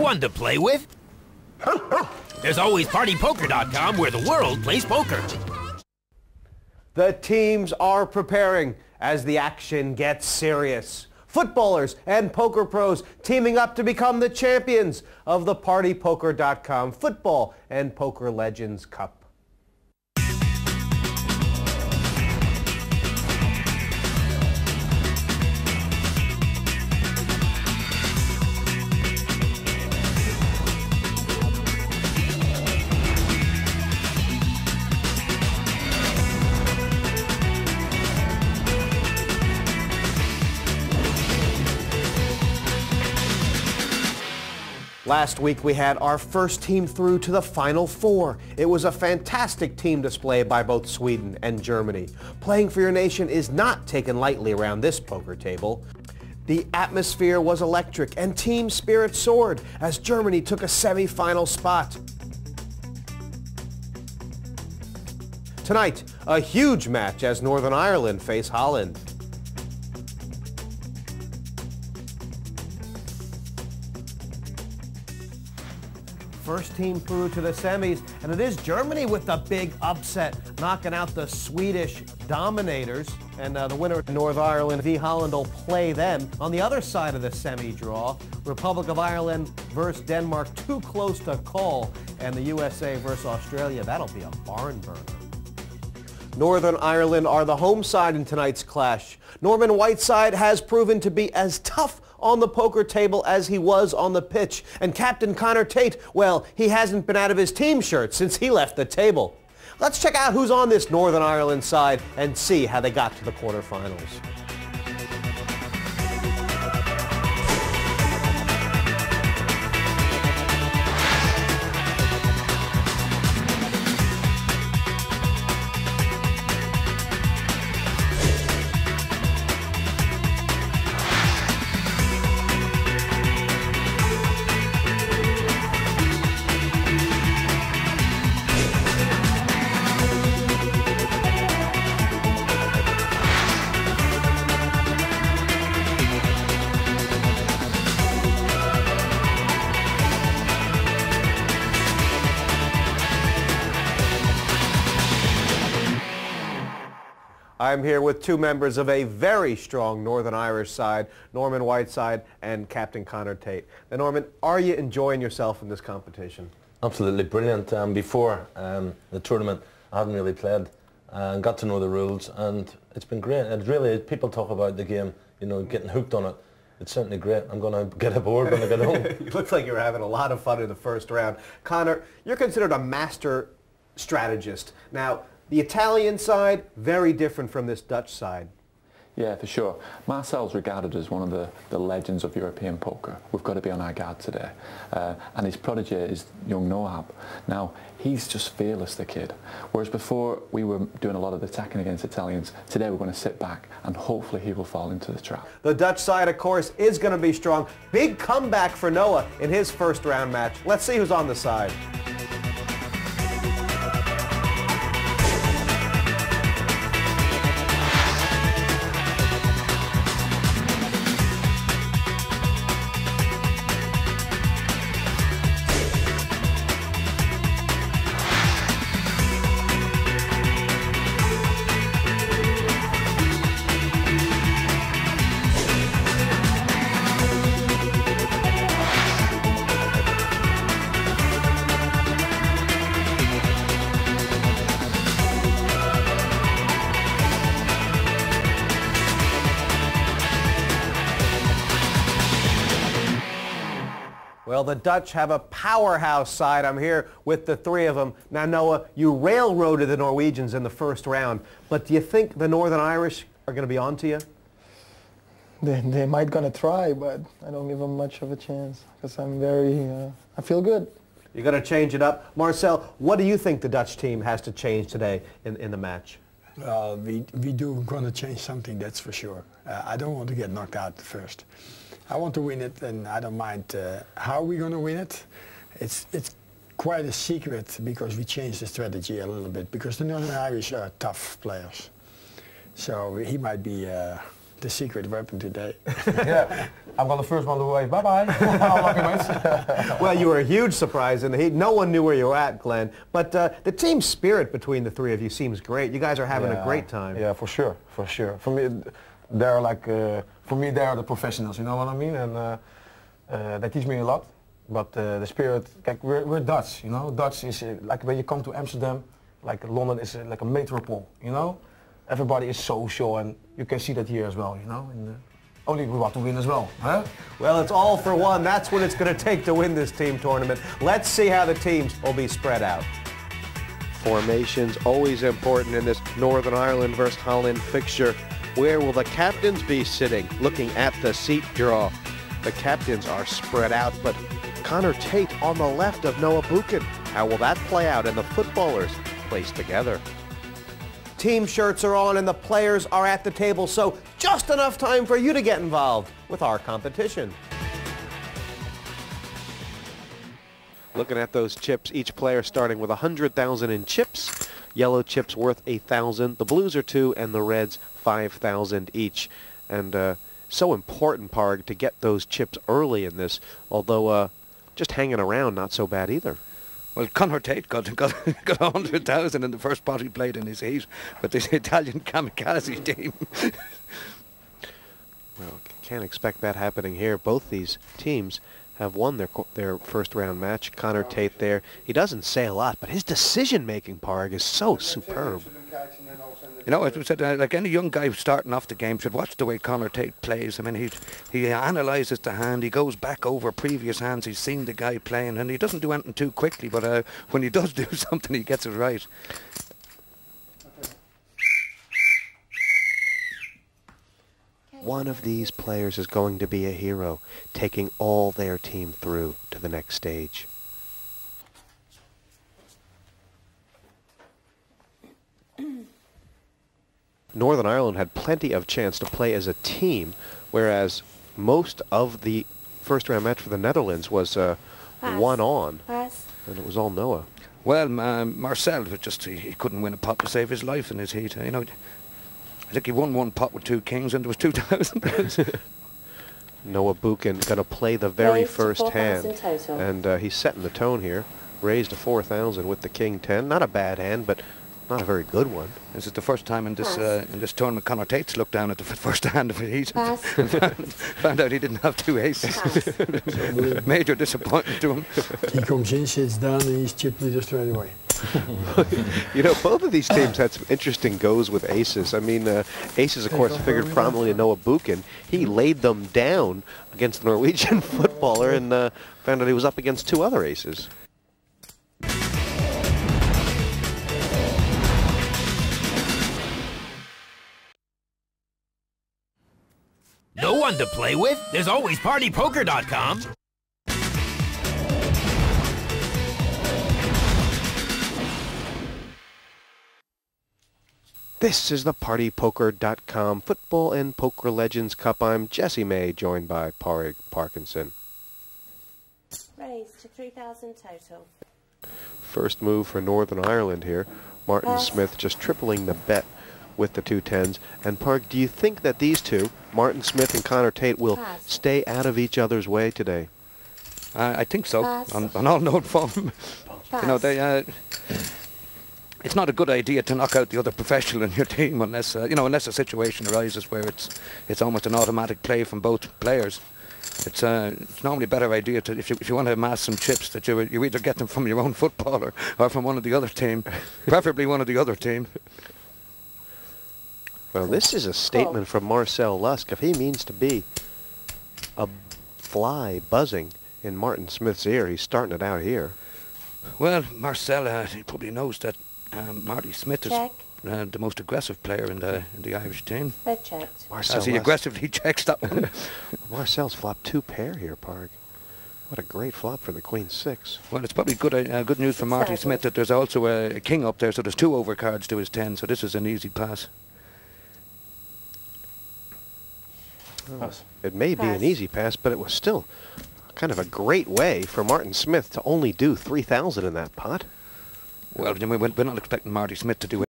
one to play with. There's always PartyPoker.com, where the world plays poker. The teams are preparing as the action gets serious. Footballers and poker pros teaming up to become the champions of the PartyPoker.com Football and Poker Legends Cup. Last week we had our first team through to the Final Four. It was a fantastic team display by both Sweden and Germany. Playing for your nation is not taken lightly around this poker table. The atmosphere was electric and team spirit soared as Germany took a semi-final spot. Tonight, a huge match as Northern Ireland face Holland. First team through to the semis, and it is Germany with the big upset, knocking out the Swedish dominators. And the winner of Northern Ireland v. Holland will play them. On the other side of the semi-draw, Republic of Ireland versus Denmark, too close to call, and the USA versus Australia, that'll be a barn burner. Northern Ireland are the home side in tonight's clash. Norman Whiteside has proven to be as tough on the poker table as he was on the pitch. And Captain Connor Tate, well, he hasn't been out of his team shirt since he left the table. Let's check out who's on this Northern Ireland side and see how they got to the quarterfinals. I'm here with two members of a very strong Northern Irish side, Norman Whiteside and Captain Connor Tate. Now, Norman, are you enjoying yourself in this competition? Absolutely brilliant. Before the tournament, I haven't really played and got to know the rules, and it's been great. It really, people talk about the game, you know, getting hooked on it. It's certainly great. I'm going to get aboard when I get home. You look like you're having a lot of fun in the first round. Connor, you're considered a master strategist. Now, the Italian side, very different from this Dutch side. Yeah, for sure. Marcel's regarded as one of the legends of European poker. We've got to be on our guard today. And his protege is young Nohab. Now, he's just fearless, the kid. Whereas before, we were doing a lot of attacking against Italians. Today, we're going to sit back, and hopefully he will fall into the trap. The Dutch side, of course, is going to be strong. Big comeback for Noah in his first round match. Let's see who's on the side. Well, the Dutch have a powerhouse side. I'm here with the three of them. Now, Noah, you railroaded the Norwegians in the first round, but do you think the Northern Irish are going to be on to you? They might going to try, but I don't give them much of a chance because I feel good. You're going to change it up. Marcel, what do you think the Dutch team has to change today in the match? We do going to change something, that's for sure. I don't want to get knocked out first. I want to win it, and I don't mind how we're going to win it. It's quite a secret because we changed the strategy a little bit because the Northern Irish are tough players. So he might be the secret weapon today. Yeah, I'm going the first one to wave. Bye-bye. Lucky mates. Well, you were a huge surprise in the heat. No one knew where you were at, Glenn. But the team spirit between the three of you seems great. You guys are having a great time. Yeah, for sure, for sure. For me, they're like, for me, they're the professionals. You know what I mean? And they teach me a lot. But the spirit, like we're Dutch. You know, Dutch is like when you come to Amsterdam, like London is like a metropole. You know, everybody is social, and you can see that here as well. You know. And, only we want to win as well, huh? Well, it's all for one. That's what it's going to take to win this team tournament. Let's see how the teams will be spread out. Formations always important in this Northern Ireland versus Holland fixture. Where will the captains be sitting? Looking at the seat draw. The captains are spread out, but Connor Tate on the left of Noah Buchan. How will that play out and the footballers placed together? Team shirts are on and the players are at the table, so just enough time for you to get involved with our competition. Looking at those chips, each player starting with 100,000 in chips. Yellow chips worth 8,000. The blues are 2 and the reds 5,000 each. And so important, Parg, to get those chips early in this, although just hanging around not so bad either. Well, Connor Tate got 100,000 in the first pot he played in his heat with this Italian kamikaze team. Well, can't expect that happening here. Both these teams have won their first round match. Connor Tate there, he doesn't say a lot, but his decision-making, Parg, is so superb. You know, as we said, like any young guy starting off the game should watch the way Connor Tate plays. I mean, he analyses the hand, he goes back over previous hands, he's seen the guy playing, and he doesn't do anything too quickly, but when he does do something, he gets it right. One of these players is going to be a hero, taking all their team through to the next stage. Northern Ireland had plenty of chance to play as a team, whereas most of the first round match for the Netherlands was one on, and it was all Noah. Well, Marcel was he couldn't win a pot to save his life in his heat. You know, I think he won one pot with 2 kings and there was 2,000. Noah Buchan going to play the very first hand, and he's setting the tone here. Raised to 4,000 with the king 10. Not a bad hand, but not a very good one. This is the first time in this tournament Connor Tate's looked down at the first hand of his heat. Found out he didn't have 2 aces. Major disappointment to him. He comes in, sits down, and he's chipped leader straight away. You know, both of these teams had some interesting goes with aces. I mean, aces, of course, figured prominently in Noah Buchan. He laid them down against the Norwegian footballer and found out he was up against 2 other aces. No one to play with? There's always PartyPoker.com. This is the PartyPoker.com Football and Poker Legends Cup. I'm Jesse May, joined by Parg Parkinson. Raised to 3,000 total. First move for Northern Ireland here. Martin Smith just tripling the bet with the 2 10s. And Parg, do you think that these two, Martin Smith and Connor Tate, will stay out of each other's way today? I think so. On all note form. You know, it's not a good idea to knock out the other professional in your team unless unless a situation arises where it's almost an automatic play from both players. It's normally a better idea to if you want to amass some chips that you either get them from your own footballer or from one of the other team, preferably one of the other team. Well, this is a statement from Marcel Lusk. If he means to be a fly buzzing in Martin Smith's ear, he's starting it out here. Well, Marcel, he probably knows that Marty Smith is the most aggressive player in the Irish team. Red checked. As he aggressively checks that one. Marcel's flopped 2 pair here, Parg. What a great flop for the Queen 6. Well, it's probably good news for Marty Smith that there's also a king up there, so there's 2 overcards to his 10, so this is an easy pass. Oh, it may be an easy pass, but it was still kind of a great way for Martin Smith to only do 3,000 in that pot. Well, we're not expecting Marty Smith to do